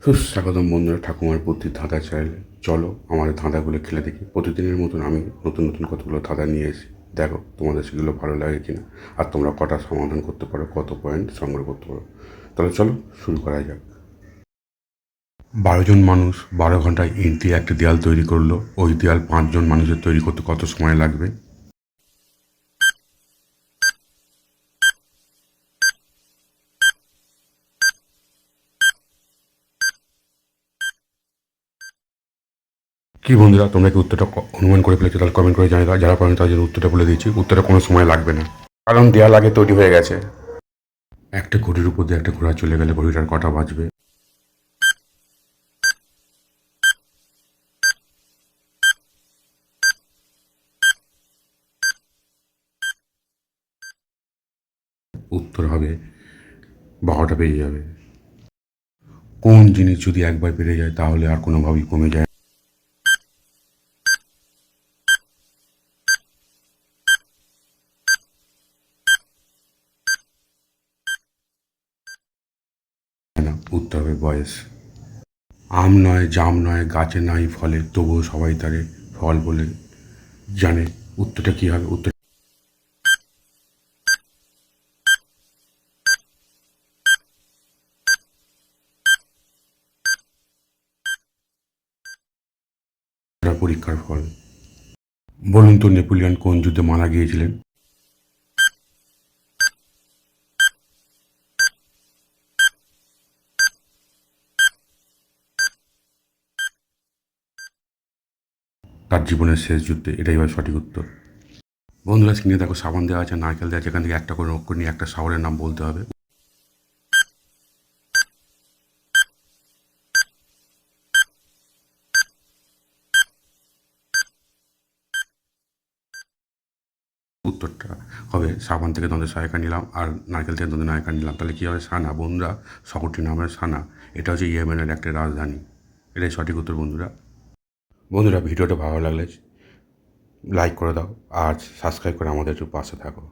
সুস্বাগতম বন্ধুরা ঠাকুমার বুদ্ধির ধাঁধা চাইলে চলো আমাদের ধাঁধাগুলো খেলে দেখি। প্রতিদিনের মতন আমি নতুন নতুন কতগুলো ধাঁধা নিয়ে এসেছি, দেখো তোমাদের সেগুলো ভালো লাগে কিনা, আর তোমরা কটা সমাধান করতে পারো, কত পয়েন্ট সংগ্রহ করতে পারো। তাহলে চলো শুরু করা যাক। 12 জন মানুষ 12 ঘন্টায় ইট দিয়ে একটা দেয়াল তৈরি করলো, ওই দেয়াল 5 জন মানুষের তৈরি করতে কত সময় লাগবে? কি বন্ধুরা, তোমরা কি উত্তরটা অনুমান করে ফেলেছো? তাহলে কমেন্ট করে জানিয়ে দাও। যারা পারেন তার জন্য উত্তরটা বলে দিচ্ছি, উত্তরটা কোনো সময় লাগবে না, কারণ দেয়াল আগে তৈরি হয়ে গেছে। একটা ঘড়ির উপর দিয়ে একটা ঘোড়া চলে গেলে ঘড়িটার কটা বাজবে? উত্তর হবে 12টা বেজে যাবে। কোন জিনিস যদি একবার বেড়ে যায় তাহলে আর কোনোভাবেই কমে যায় না? উত্তর হবে বয়স। আম নয়, জাম নয়, গাছে নাই ফলে, তবুও সবাই তারে ফল বলে জানে। উত্তরটা কি হবে? উত্তরটা পরীক্ষার ফল। বলুন তো, নেপোলিয়ন কোন যুদ্ধে মারা গিয়েছিলেন? তার জীবনের শেষ যুদ্ধে। এটাই হবে সঠিক উত্তর। বন্ধুরা, স্ক্রিনে দেখো সাবান দেওয়া আছে, নারকেল দেওয়া আছে, এখান থেকে একটা করে অক্ষর নিয়ে একটা শহরের নাম বলতে হবে। উত্তরটা হবে, সাবান থেকে দন্তের সহায়িকা নিলাম আর নারকেল থেকে দন্তের নায়িকা নিলাম, তাহলে কী হবে? সানা। বন্ধুরা, শহরটির নাম হয় সানা। এটা হচ্ছে ইয়েমেনের একটা রাজধানী। এটাই সঠিক উত্তর বন্ধুরা। বন্ধুরা, ভিডিওটা ভালো লাগলে লাইক করে দাও আর সাবস্ক্রাইব করে আমাদের একটু পাশে থাকো।